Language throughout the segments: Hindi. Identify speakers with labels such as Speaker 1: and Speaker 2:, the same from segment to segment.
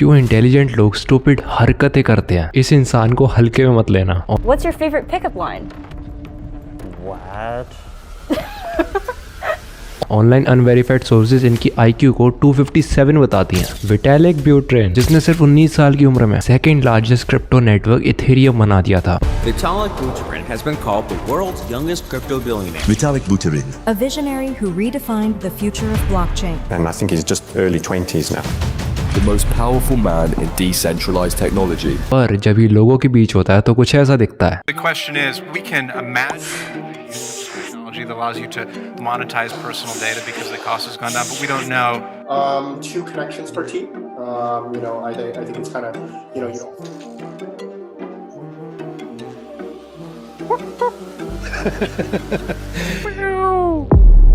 Speaker 1: क्यों इंटेलिजेंट लोग स्टूपिड हरकतें करते हैं, इस इंसान को हल्के में मत लेना।
Speaker 2: What's your favorite pickup line?
Speaker 3: What?
Speaker 1: Online unverified sources इनकी IQ को 257 बताती हैं। विटालिक ब्यूटेरिन, जिसने सिर्फ 19 साल की उम्र में second largest crypto network Ethereum बना दिया था।
Speaker 4: Vitalik Buterin has been called the world's youngest crypto billionaire.
Speaker 5: Vitalik Buterin,
Speaker 6: a visionary who redefined the future of blockchain.
Speaker 7: And I think he's just early 20s now.
Speaker 8: The most powerful man in decentralized technology.
Speaker 1: पर जब ये लोगों के बीच होता है तो कुछ ऐसा दिखता है।
Speaker 9: The question is, we can imagine technology that allows you to monetize personal data because the cost has gone down, but we don't know.
Speaker 10: 2 connections per team. I think it's kind of,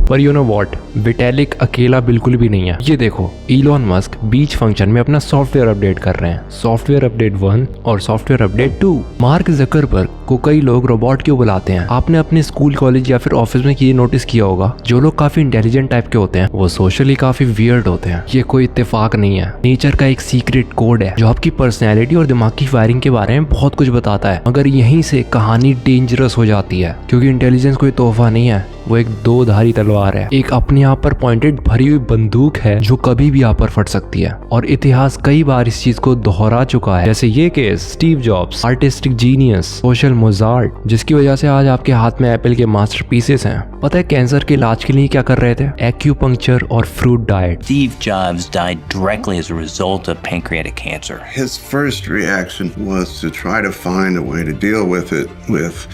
Speaker 1: पर यू नो वॉट, विटालिक अकेला बिल्कुल भी नहीं है। ये देखो, इलॉन मस्क बीच फंक्शन में अपना सॉफ्टवेयर अपडेट कर रहे हैं, सॉफ्टवेयर अपडेट 1 और सॉफ्टवेयर अपडेट 2। मार्क जकरबर्ग को कई लोग रोबोट क्यों बुलाते हैं? आपने अपने स्कूल, कॉलेज या फिर ऑफिस में ये नोटिस किया होगा, जो लोग काफी इंटेलिजेंट टाइप के होते हैं वो सोशली काफी वियर्ड होते हैं। ये कोई इत्तेफाक नहीं है, नेचर का एक सीक्रेट कोड है जो आपकी पर्सनैलिटी और दिमाग की फायरिंग के बारे में बहुत कुछ बताता है। मगर यहीं से कहानी डेंजरस हो जाती है, क्योंकि इंटेलिजेंस कोई तोहफा नहीं है, वो एक दो-धारी तलवार है, एक अपने आप पर पॉइंटेड भरी हुई बंदूक है जो कभी भी आप पर फट सकती है। और इतिहास कई बार इस चीज को दोहरा चुका है, जैसे ये case Steve jobs, artistic genius, social Mozart, जिसकी वजह से आज आपके हाथ में एप्पल के मास्टरपीसेस हैं। पता है कैंसर के इलाज के लिए क्या कर रहे थे? एक्यूपंक्चर और fruit diet.
Speaker 11: Steve Jobs died directly as a result of pancreatic cancer.
Speaker 5: his first reaction was to try to find a way to deal with it with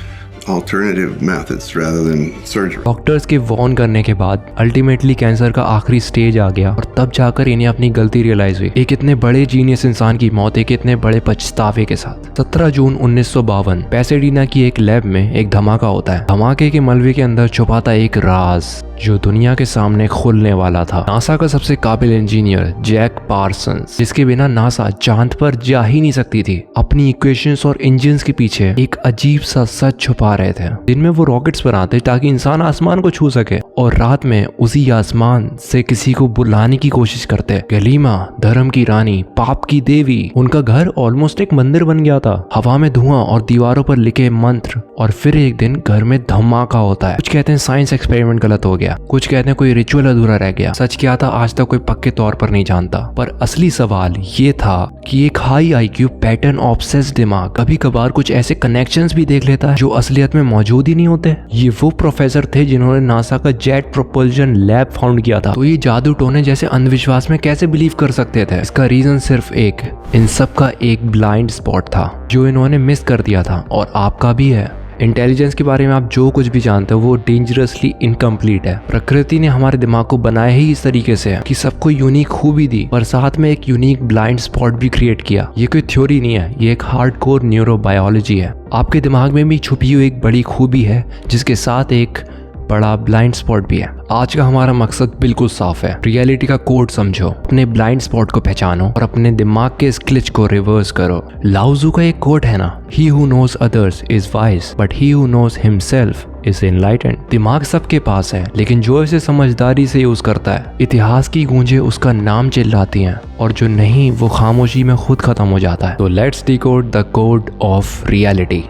Speaker 5: alternative methods rather than surgery.
Speaker 1: Doctors के वॉर्न करने के बाद अल्टीमेटली कैंसर का आखिरी स्टेज आ गया और तब जाकर इन्हें अपनी गलती रियलाइज हुई। एक इतने बड़े जीनियस इंसान की मौत एक इतने बड़े पछतावे के साथ। 17 जून 1952 पैसेडीना की एक लैब में एक धमाका होता है। धमाके के मलबे के अंदर छुपा था एक राज जो दुनिया के सामने खुलने वाला था। नासा का सबसे काबिल इंजीनियर जैक पार्सन्स, जिसके बिना नासा चांद पर जा ही नहीं सकती थी, अपनी इक्वेशंस और इंजन्स के पीछे एक अजीब सा सच छुपा रहे थे। दिन में वो रॉकेट्स बनाते ताकि इंसान आसमान को छू सके, और रात में उसी आसमान से किसी को बुलाने की कोशिश करते। गलीमा, धर्म की रानी, पाप की देवी, उनका घर ऑलमोस्ट एक मंदिर बन गया था। हवा में धुआं और दीवारों पर लिखे मंत्र। और फिर एक दिन घर में धमाका होता है। कुछ कहते हैं साइंस एक्सपेरिमेंट गलत हो गया, कुछ कहते हैं कोई रिचुअल अधूरा रह गया। सच क्या था आज तक कोई पक्के तौर पर नहीं जानता, पर असली सवाल ये था कि एक हाई IQ पैटर्न ऑब्सेस्ड दिमाग कभी कभार कुछ ऐसे कनेक्शंस भी देख लेता है जो असलियत में मौजूद ही नहीं होते। ये वो प्रोफेसर थे जिन्होंने नासा का जेट प्रोपल्शन लैब फाउंड किया था। तो ये जादू टोने जैसे अंधविश्वास में कैसे बिलीव कर सकते थे? इसका रीजन सिर्फ एक, इन सब का एक ब्लाइंड स्पॉट था जो इन्होंने मिस कर दिया था, और आपका भी है। इंटेलिजेंस के बारे में आप जो कुछ भी जानते हो वो डेंजरसली इनकम्प्लीट है। प्रकृति ने हमारे दिमाग को बनाया ही इस तरीके से है कि सबको यूनिक खूबी दी, पर साथ में एक यूनिक ब्लाइंड स्पॉट भी क्रिएट किया। ये कोई थ्योरी नहीं है, ये एक हार्डकोर न्यूरोबायोलॉजी है। आपके दिमाग में भी छुपी हुई एक बड़ी खूबी है जिसके साथ एक बड़ा ब्लाइंड स्पॉट भी है। आज का हमारा मकसद बिल्कुल साफ है, रियलिटी का कोड समझो, अपने ब्लाइंड स्पॉट को पहचानो और अपने दिमाग के इस ग्लिच को रिवर्स करो। लाओजू का एक कोट है ना, he who knows others is wise but he who knows himself is enlightened. दिमाग सबके पास है, लेकिन जो इसे समझदारी से यूज करता है, इतिहास की गूंजें उसका नाम चिल्लाती हैं, और जो नहीं वो खामोशी में खुद खत्म हो जाता है। तो let's decode the code of reality.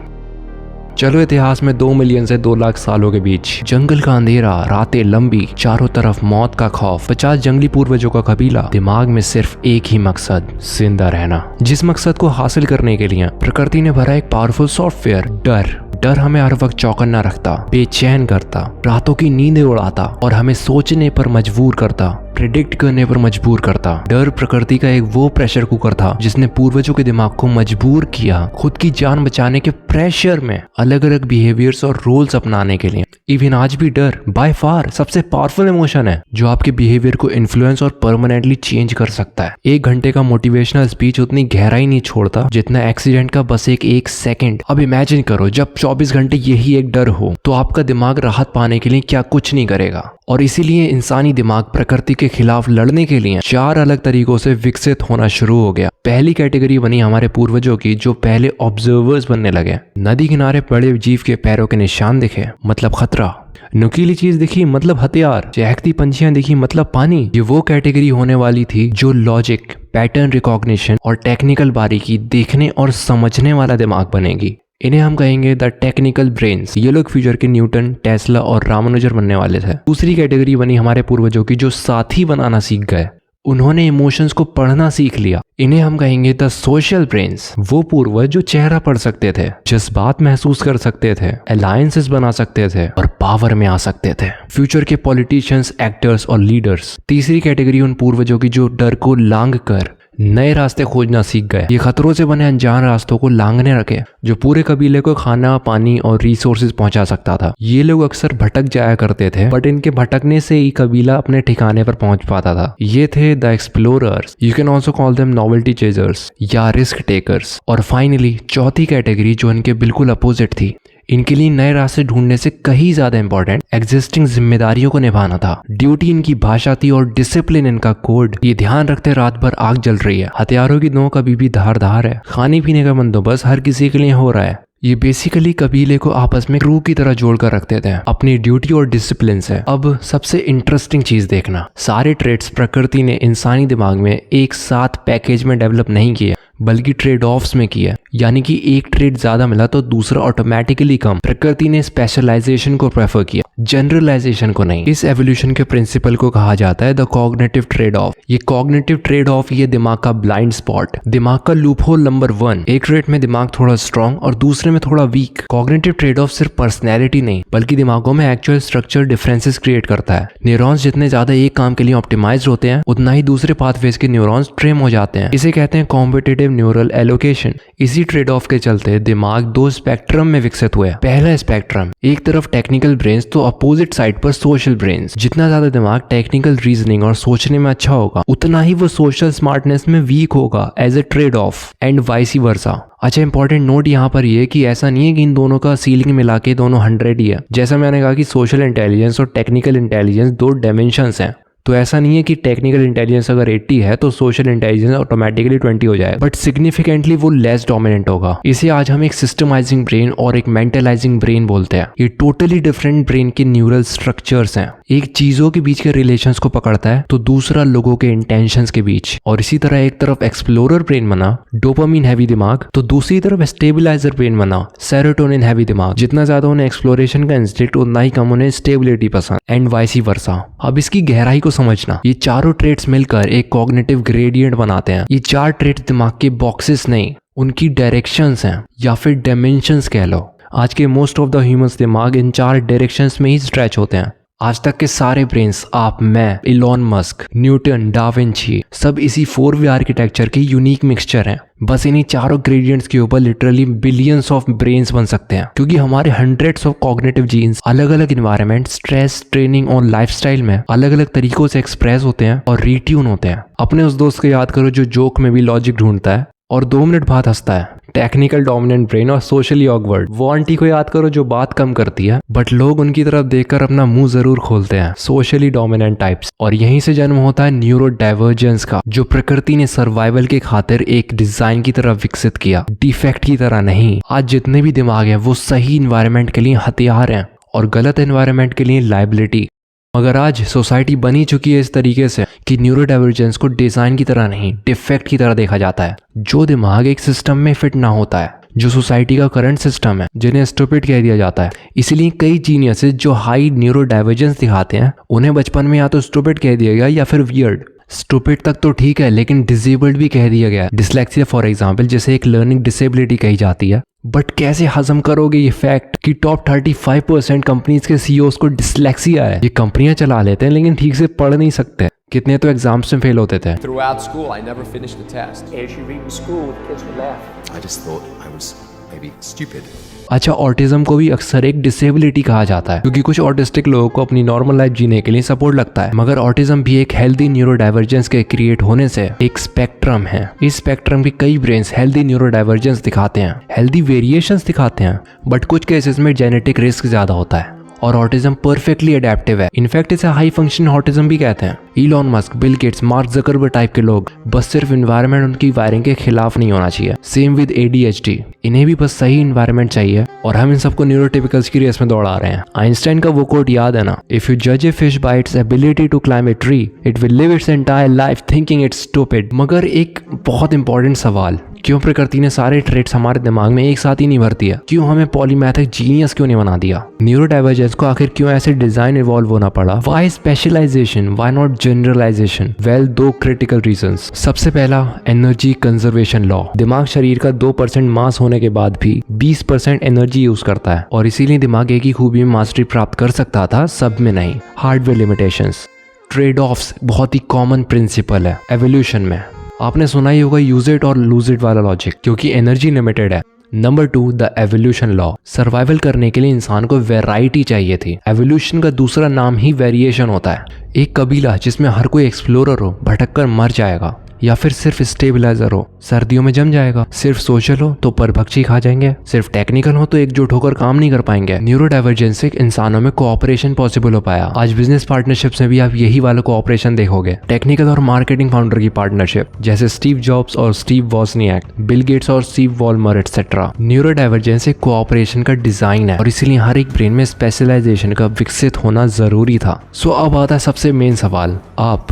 Speaker 1: चलो, इतिहास में 2 मिलियन से 2 लाख सालों के बीच जंगल का अंधेरा, रातें लंबी, चारों तरफ मौत का खौफ, 50 जंगली पूर्वजों का कबीला, दिमाग में सिर्फ एक ही मकसद, जिंदा रहना। जिस मकसद को हासिल करने के लिए प्रकृति ने भरा एक पावरफुल सॉफ्टवेयर, डर। डर हमें हर वक्त चौकन्ना रखता, बेचैन करता, रातों की नींदें उड़ाता और हमें सोचने पर मजबूर करता, प्रेडिक्ट करने पर मजबूर करता। डर प्रकृति का एक वो प्रेशर कुकर था जिसने पूर्वजों के दिमाग को मजबूर किया खुद की जान बचाने के प्रेशर में अलग अलग बिहेवियर्स और रोल्स अपनाने के लिए। इवन आज भी डर बाय फार सबसे पावरफुल इमोशन है जो आपके बिहेवियर को इन्फ्लुएंस और परमानेंटली चेंज कर सकता है। 1 घंटे का मोटिवेशनल स्पीच उतनी गहराई नहीं छोड़ता जितना एक्सीडेंट का बस एक सेकंड। अब इमेजिन करो जब 24 घंटे यही एक डर हो तो आपका दिमाग राहत पाने के लिए क्या कुछ नहीं करेगा। और इसीलिए इंसानी दिमाग प्रकृति के खिलाफ लड़ने के लिए 4 अलग तरीकों से विकसित होना शुरू हो गया। पहली कैटेगरी बनी हमारे पूर्वजों की, जो पहले ऑब्जर्वर्स बनने लगे। नदी किनारे बड़े जीव के पैरों के निशान दिखे, मतलब खतरा। नुकीली चीज दिखी, मतलब हथियार। चहकती पंछियां दिखी, मतलब पानी। ये वो कैटेगरी होने वाली थी जो लॉजिक, पैटर्न रिकॉग्निशन और टेक्निकल बारीकी देखने और समझने वाला दिमाग बनेगी। इन्हें हम कहेंगे द टेक्निकल ब्रेन्स। ये लोग फ्यूचर के न्यूटन, टेस्ला और रामानुजन बनने वाले थे। दूसरी कैटेगरी बनी हमारे पूर्वजों की, जो साथी बनाना सीख गए। उन्होंने इमोशंस को पढ़ना सीख लिया। इन्हें हम कहेंगे द सोशल ब्रेन्स। वो पूर्वज जो चेहरा पढ़ सकते थे, जज्बात महसूस कर सकते थे, अलायंसेस बना सकते थे और पावर में आ सकते थे। फ्यूचर के पॉलिटिशियंस, एक्टर्स और लीडर्स। तीसरी कैटेगरी उन पूर्वजों की जो डर को लांग कर नए रास्ते खोजना सीख गए। ये खतरों से बने अनजान रास्तों को लांघने रखे, जो पूरे कबीले को खाना, पानी और रिसोर्सेज पहुंचा सकता था। ये लोग अक्सर भटक जाया करते थे, बट इनके भटकने से ही कबीला अपने ठिकाने पर पहुंच पाता था। ये थे the explorers. You can also call them novelty chasers या रिस्क टेकर्स। और फाइनली चौथी कैटेगरी जो इनके बिल्कुल अपोजिट थी, इनके लिए नए रास्ते ढूंढने से कहीं ज्यादा इंपॉर्टेंट एग्जिस्टिंग जिम्मेदारियों को निभाना था। ड्यूटी इनकी भाषा थी और डिसिप्लिन इनका कोड। ये ध्यान रखते रात भर आग जल रही है, हथियारों की नोक अभी भी धार है, खाने पीने का बंदोबस्त हर किसी के लिए हो रहा है। ये बेसिकली कबीले को आपस में क्रू की तरह जोड़कर रखते थे अपनी ड्यूटी और डिसिप्लिन से। अब सबसे इंटरेस्टिंग चीज देखना, सारे ट्रेड्स प्रकृति ने इंसानी दिमाग में एक साथ पैकेज में डेवलप नहीं किए, बल्कि ट्रेड ऑफ्स में किया। यानी कि एक ट्रेड ज्यादा मिला तो दूसरा ऑटोमेटिकली कम। प्रकृति ने स्पेशलाइजेशन को प्रेफर किया, जनरलाइजेशन को नहीं। इस एवोल्यूशन के प्रिंसिपल को कहा जाता है द कॉग्निटिव ट्रेड ऑफ। ये कॉग्निटिव ट्रेड ऑफ ये दिमाग का ब्लाइंड स्पॉट, दिमाग का लूपहोल नंबर 1। एक ट्रेड में दिमाग थोड़ा स्ट्रॉन्ग और दूसरे में थोड़ा वीक। कॉग्निटिव ट्रेड ऑफ सिर्फ पर्सनैलिटी नहीं, बल्कि दिमागों में एक्चुअल स्ट्रक्चर डिफरेंसेस क्रिएट करता है। न्यूरॉन्स जितने ज्यादा एक काम के लिए ऑप्टिमाइज्ड होते हैं, उतना ही दूसरे पाथवेज के न्यूरॉन्स ट्रिम हो जाते हैं। इसे कहते हैं कॉम्पिटिटिव न्यूरल एलोकेशन। इसी ट्रेड ऑफ के चलते दिमाग 2 स्पेक्ट्रम में विकसित हुए। पहला स्पेक्ट्रम, एक तरफ टेक्निकल ब्रेन्स तो अपोजिट साइड पर सोशल ब्रेन्स। जितना ज्यादा दिमाग टेक्निकल रीजनिंग और सोचने में अच्छा होगा, उतना ही वो सोशल स्मार्टनेस में वीक होगा as a trade off, and vice versa. अच्छा, इंपॉर्टेंट नोट यहाँ पर ये कि ऐसा नहीं है कि इन दोनों का सीलिंग मिला के दोनों 100 ही है। जैसा मैंने कहा कि सोशल इंटेलिजेंस और टेक्निकल इंटेलिजेंस 2 डायमेंशंस हैं, तो ऐसा नहीं है कि टेक्निकल इंटेलिजेंस अगर 80 है तो सोशल इंटेलिजेंस ऑटोमेटिकली 20 हो जाए, बट सिग्निफिकेंटली वो लेस डोमिनेंट होगा। इसे आज हम एक सिस्टमाइजिंग ब्रेन और एक मेंटलाइजिंग ब्रेन बोलते हैं। ये टोटली डिफरेंट ब्रेन के न्यूरल स्ट्रक्चर्स हैं। एक चीजों के बीच के रिलेशंस को पकड़ता है तो दूसरा लोगों के इंटेंशंस के बीच। और इसी तरह एक तरफ एक्सप्लोरर ब्रेन बना, डोपामिन हैवी दिमाग, तो दूसरी तरफ स्टेबिलाइजर ब्रेन बना, सेरोटोनिन हैवी दिमाग। जितना ज्यादा उन्हें एक्सप्लोरेशन का इंस्टिंक्ट, उतना ही कम उन्हें स्टेबिलिटी पसंद, एंड वाइस वर्सा। अब इसकी गहराई को समझना, ये चारों ट्रेट्स मिलकर एक कॉग्निटिव ग्रेडियंट बनाते हैं। ये 4 ट्रेट्स दिमाग के बॉक्सेस नहीं, उनकी डायरेक्शंस हैं, या फिर डायमेंशंस कह लो। आज के मोस्ट ऑफ द ह्यूमंस दिमाग इन 4 डायरेक्शंस में ही स्ट्रेच होते हैं। आज तक के सारे ब्रेन्स, आप, मैं, इलॉन मस्क, न्यूटन, डाविंची, सब इसी 4V आर्किटेक्चर के यूनिक मिक्सचर हैं। बस इन्हीं चारों ग्रेडियंट्स के ऊपर लिटरली बिलियंस ऑफ ब्रेन्स बन सकते हैं, क्योंकि हमारे हंड्रेड्स ऑफ कॉग्निटिव जीन्स अलग अलग इन्वायरमेंट, स्ट्रेस, ट्रेनिंग और लाइफस्टाइल में अलग अलग तरीकों से एक्सप्रेस होते हैं और रीट्यून होते हैं। अपने उस दोस्त को याद करो जो जोक में भी लॉजिक ढूंढता है और 2 मिनट बाद हंसता है। टेक्निकल डोमिनेंट ब्रेन और सोशली ऑकवर्ड। वो आंटी को याद करो जो बात कम करती है, बट लोग उनकी तरफ देखकर अपना मुंह जरूर खोलते हैं। Socially dominant types. और यहीं से जन्म होता है न्यूरो डाइवर्जेंस का, जो प्रकृति ने सर्वाइवल के खातिर एक डिजाइन की तरह विकसित किया, डिफेक्ट की तरह नहीं। आज जितने भी दिमाग हैं वो सही इन्वायरमेंट के लिए हथियार हैं और गलत एनवायरनमेंट के लिए लाइबिलिटी। मगर आज सोसाइटी बनी चुकी है इस तरीके से कि न्यूरो डाइवर्जेंस को डिजाइन की तरह नहीं, डिफेक्ट की तरह देखा जाता है। जो दिमाग एक सिस्टम में फिट ना होता है, जो सोसाइटी का करंट सिस्टम है, जिन्हें स्टूपिड कह दिया जाता है। इसलिए कई जीनियसेस जो हाई न्यूरो डाइवर्जेंस दिखाते हैं, उन्हें बचपन में या तो स्टूपिड कह दिया गया या फिर वियर्ड। स्टूपिड तक तो ठीक है, लेकिन डिसेबल्ड भी कह दिया गया। डिसलेक्सिया फॉर एग्जाम्पल, जिसे एक लर्निंग डिसेबिलिटी कही जाती है। बट कैसे हजम करोगे ये फैक्ट कि टॉप 35% कंपनीज के सीईओज को डिसलेक्सिया है। ये कंपनियां चला लेते हैं लेकिन ठीक से पढ़ नहीं सकते। कितने तो एग्जाम्स में फेल होते थे।
Speaker 8: Throughout school, I never finished the test.
Speaker 10: As you read in school, the kids would laugh.
Speaker 8: I just thought I was maybe stupid.
Speaker 1: अच्छा, ऑटिज्म को भी अक्सर एक डिसेबिलिटी कहा जाता है, क्योंकि कुछ ऑटिस्टिक लोगों को अपनी नॉर्मल लाइफ जीने के लिए सपोर्ट लगता है। मगर ऑटिज्म भी एक हेल्दी न्यूरो डाइवर्जेंस के क्रिएट होने से एक स्पेक्ट्रम है। इस स्पेक्ट्रम के कई ब्रेन्स हेल्दी न्यूरो डाइवर्जेंस दिखाते हैं, हेल्दी वेरिएशंस दिखाते हैं, बट कुछ केसेस में जेनेटिक रिस्क ज्यादा होता है। और ऑटिज्म परफेक्टली अडेप्टिव है। इनफैक्ट इसे हाई फंक्शनिंग ऑटिज्म भी कहते हैं। Elon Musk, Bill Gates, mark Zuckerberg type के लोग बस सिर्फ इन्वायरमेंट उनकी वायरिंग के खिलाफ नहीं होना चाहिए। सेम विद ADHD, इन्हें भी बस सही इन्वायरमेंट चाहिए और हम इन सबको न्यूरोटिपिकल्स की रेस में दौड़ा रहे हैं। आइंस्टाइन का वो कोट याद है ना, इफ यू जज a fish by its ability to climb a tree it will live its entire life thinking it's stupid. मगर एक बहुत इंपॉर्टेंट सवाल, क्यों प्रकृति ने सारे ट्रेट्स हमारे दिमाग में एक साथ ही नहीं भरती है? क्यों हमें पॉलीमैथिक जीनियस क्यों नहीं बना दिया? न्यूरो डाइवर्जेंस को आखिर क्यों ऐसे डिजाइन इवॉल्व होना पड़ा? Why specialization, why not generalization? Well, 2 critical reasons. सबसे पहला, एनर्जी कंजर्वेशन लॉ। दिमाग शरीर का 2% मास होने के बाद भी 20% एनर्जी यूज करता है और इसीलिए दिमाग एक ही खूबी में मास्टरी प्राप्त कर सकता था, सब में नहीं। हार्डवेयर लिमिटेशंस, ट्रेड ऑफ्स बहुत ही कॉमन प्रिंसिपल है एवोल्यूशन में। आपने सुना ही होगा यूज इट और लूज इट वाला लॉजिक, क्योंकि एनर्जी लिमिटेड है। Number 2, the evolution law. Survival करने के लिए इंसान को वैरायटी चाहिए थी। एवोल्यूशन का दूसरा नाम ही वेरिएशन होता है। एक कबीला जिसमें हर कोई एक्सप्लोरर हो भटक कर मर जाएगा, या फिर सिर्फ स्टेबलाइजर हो सर्दियों में जम जाएगा, सिर्फ सोशल हो तो परभक्षी खा जाएंगे, सिर्फ टेक्निकल हो तो एकजुट होकर काम नहीं कर पाएंगे। न्यूरो डाइवर्जेंस से इंसानों में कोऑपरेशन पॉसिबल हो पाया। आज बिजनेस पार्टनरशिप्स में भी आप यही वाला कोऑपरेशन देखोगे। टेक्निकल और मार्केटिंग फाउंडर की पार्टनरशिप, जैसे स्टीव जॉब्स और स्टीव वॉजनियाक, बिल गेट्स और Steve Ballmer etcetera. Neuro divergence एक कोऑपरेशन का डिजाइन है और इसीलिए हर एक ब्रेन में स्पेशलाइजेशन का विकसित होना जरूरी था। सो अब आता है सबसे मेन सवाल, आप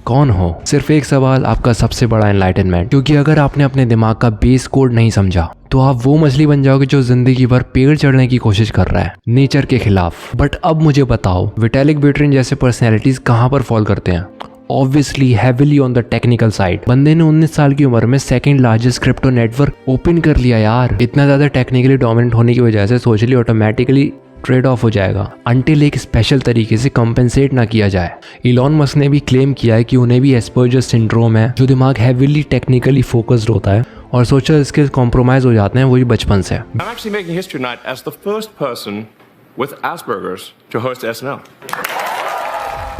Speaker 1: कौन हो? सिर्फ एक सवाल, आपका सबसे बड़ा एनलाइटनमेंट। क्योंकि अगर आपने अपने दिमाग का बेस कोड नहीं समझा तो आप वो मछली बन जाओगे जो जिंदगी भर पेड़ चढ़ने की कोशिश कर रहा है नेचर के खिलाफ। बट अब मुझे बताओ, विटालिक ब्यूटेरिन जैसे पर्सनैलिटीज कहाँ पर फॉल करते हैं? Obviously heavily on the technical side. बंदे ने 19 साल की उम्र में second largest crypto network open कर लिया यार। इतना ज्यादा टेक्निकली डोमिनेंट होने की वजह से सोशली ऑटोमेटिकली ट्रेड ऑफ हो जाएगा अंटिल एक स्पेशल तरीके से कंपेंसेट ना किया जाए। इलॉन मस्क ने भी क्लेम किया है कि उन्हें भी एस्पर्जर सिंड्रोम है, जो दिमाग हैविली टेक्निकली फोकस्ड होता है और सोशल स्किल्स कॉम्प्रोमाइज हो जाते हैं वही बचपन से।
Speaker 2: I'm actually making history tonight as the first person with Asperger's to host SNL.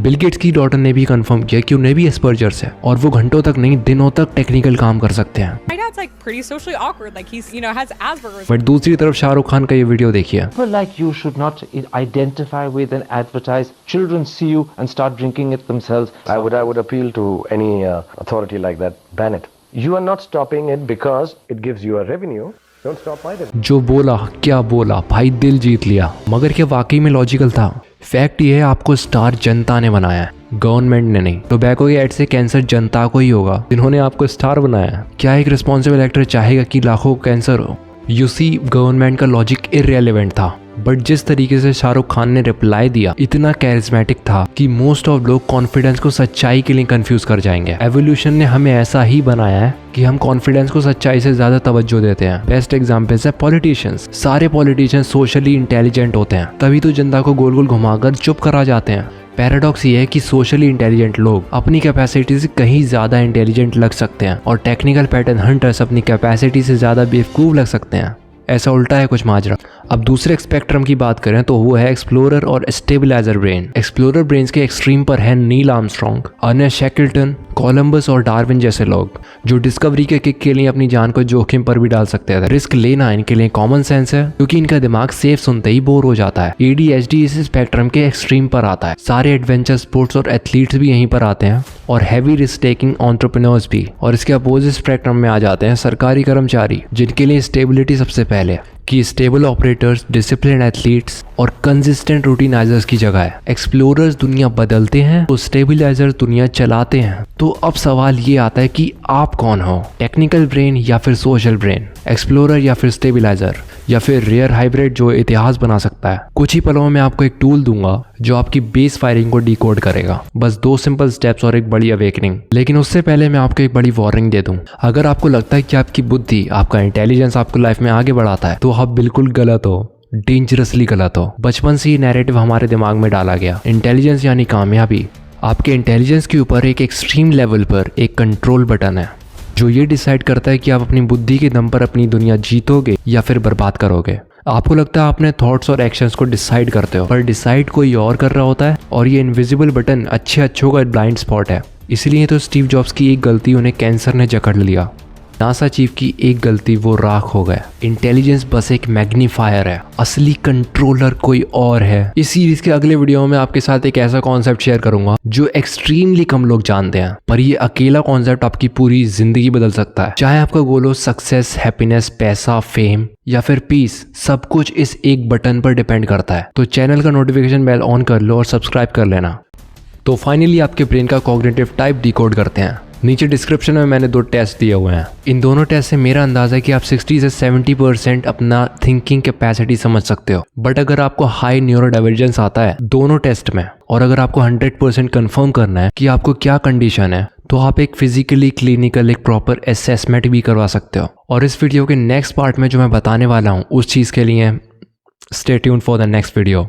Speaker 1: Bill Gates की डॉटर ने भी कंफर्म किया कि उन्हें भी एस्पर्जर्स है और वो घंटों तक नहीं दिनों तक टेक्निकल काम कर सकते हैं।
Speaker 3: My dad's like pretty socially awkward, like he's has Asperger's.
Speaker 1: But दूसरी तरफ शाहरुख खान का ये वीडियो देखिए।
Speaker 12: People like you should not identify with and advertise. Children see you and start drinking it themselves.
Speaker 13: I would appeal to any authority like that. Ban it. You are not stopping it because it gives you a revenue. Don't stop either.
Speaker 1: जो बोला क्या बोला भाई, दिल जीत लिया। मगर क्या वाकई में लॉजिकल था? फैक्ट ये है, आपको स्टार जनता ने बनाया है, गवर्नमेंट ने नहीं। टोबैको के एड से कैंसर जनता को ही होगा जिन्होंने आपको स्टार बनाया। क्या एक रिस्पॉन्सिबल एक्टर चाहेगा कि लाखों को कैंसर हो? यू सी, गवर्नमेंट का लॉजिक इररिलेवेंट था। बट जिस तरीके से शाहरुख खान ने रिप्लाई दिया इतना कैरिज्मेटिक था कि मोस्ट ऑफ लोग कॉन्फिडेंस को सच्चाई के लिए कंफ्यूज कर जाएंगे। एवोल्यूशन ने हमें ऐसा ही बनाया है कि हम कॉन्फिडेंस को सच्चाई से ज्यादा तवज्जो देते हैं। बेस्ट एग्जांपल्स है पॉलिटिशियंस। सारे पॉलिटिशियंस सोशली इंटेलिजेंट होते हैं, तभी तो जनता को गोल गोल घुमाकर चुप करा जाते हैं। पैराडॉक्स ये है कि सोशली इंटेलिजेंट लोग अपनी कैपेसिटी से कहीं ज्यादा इंटेलिजेंट लग सकते हैं और टेक्निकल पैटर्न हंटर्स अपनी कैपेसिटी से ज्यादा बेवकूफ लग सकते हैं। ऐसा उल्टा है कुछ माजरा। अब दूसरे स्पेक्ट्रम की बात करें तो वो है एक्सप्लोरर और स्टेबलाइजर ब्रेन। एक्सप्लोरर ब्रेन्स के एक्सट्रीम पर है Neil Armstrong, Ernest Shackleton, Columbus और डार्विन जैसे लोग, जो डिस्कवरी के किक के लिए अपनी जान को जोखिम पर भी डाल सकते हैं। रिस्क लेना इनके लिए कॉमन सेंस है क्योंकि इनका दिमाग सेफ सुनते ही बोर हो जाता है। ADHD इस स्पेक्ट्रम के एक्सट्रीम पर आता है। सारे एडवेंचर स्पोर्ट्स और एथलीट्स भी यहीं पर आते हैं और हैवी रिस्क टेकिंग एंटरप्रेन्योर्स भी। और इसके अपोजिट स्पेक्ट्रम में आ जाते हैं सरकारी कर्मचारी, जिनके लिए स्टेबिलिटी सबसे पहले कि स्टेबल ऑपरेटर्स, डिसिप्लिन एथलीट्स और कंसिस्टेंट रूटीनाइजर्स की जगह है। एक्सप्लोरर्स दुनिया बदलते हैं तो स्टेबलाइजर्स दुनिया चलाते हैं। तो अब सवाल ये आता है कि आप कौन हो? टेक्निकल ब्रेन या फिर सोशल ब्रेन? एक्सप्लोरर या फिर स्टेबलाइजर? या फिर रेयर हाइब्रिड जो इतिहास बना सकता है? कुछ ही पलों में आपको एक टूल दूंगा जो आपकी बेस फायरिंग को डिकोड करेगा। बस 2 सिंपल स्टेप्स और एक बड़ी अवेकनिंग। लेकिन उससे पहले मैं आपको एक बड़ी वार्निंग दे दूं। अगर आपको लगता है कि आपकी बुद्धि, आपका इंटेलिजेंस आपको लाइफ में आगे बढ़ाता है तो आप बिल्कुल गलत हो, डेंजरसली गलत हो। बचपन से ही नैरेटिव हमारे दिमाग में डाला गया, इंटेलिजेंस यानी कामयाबी। आपके इंटेलिजेंस के ऊपर एक एक्सट्रीम लेवल पर एक कंट्रोल बटन है जो ये डिसाइड करता है कि आप अपनी बुद्धि के दम पर अपनी दुनिया जीतोगे या फिर बर्बाद करोगे। आपको लगता है आपने थॉट्स और एक्शंस को डिसाइड करते हो, पर डिसाइड कोई और कर रहा होता है और ये इनविजिबल बटन अच्छों का ब्लाइंड स्पॉट है। इसलिए तो स्टीव जॉब्स की एक गलती उन्हें कैंसर ने जकड़ लिया। नासा चीफ की एक गलती, वो राख हो गया। इंटेलिजेंस बस एक मैग्नीफायर है, असली कंट्रोलर कोई और है। इस सीरीज के अगले वीडियो में आपके साथ एक ऐसा कॉन्सेप्ट शेयर करूंगा जो एक्सट्रीमली कम लोग जानते हैं, पर ये अकेला कॉन्सेप्ट आपकी पूरी जिंदगी बदल सकता है। चाहे आपका गोल हो सक्सेस, हैप्पीनेस, पैसा, फेम या फिर पीस, सब कुछ इस एक बटन पर डिपेंड करता है। तो चैनल का नोटिफिकेशन बेल ऑन कर लो और सब्सक्राइब कर लेना। तो फाइनली आपके ब्रेन का कॉग्निटिव टाइप डिकोड करते हैं। नीचे डिस्क्रिप्शन में मैंने 2 टेस्ट दिए हुए हैं। इन दोनों टेस्ट से मेरा अंदाजा है कि आप 60 से 70% अपना थिंकिंग कैपेसिटी समझ सकते हो। बट अगर आपको हाई न्यूरो डाइवर्जेंस आता है दोनों टेस्ट में, और अगर आपको 100% कंफर्म करना है कि आपको क्या कंडीशन है, तो आप एक फिजिकली क्लिनिकल एक प्रॉपर असेसमेंट भी करवा सकते हो। और इस वीडियो के नेक्स्ट पार्ट में जो मैं बताने वाला हूँ उस चीज़ के लिए stay tuned for the next video.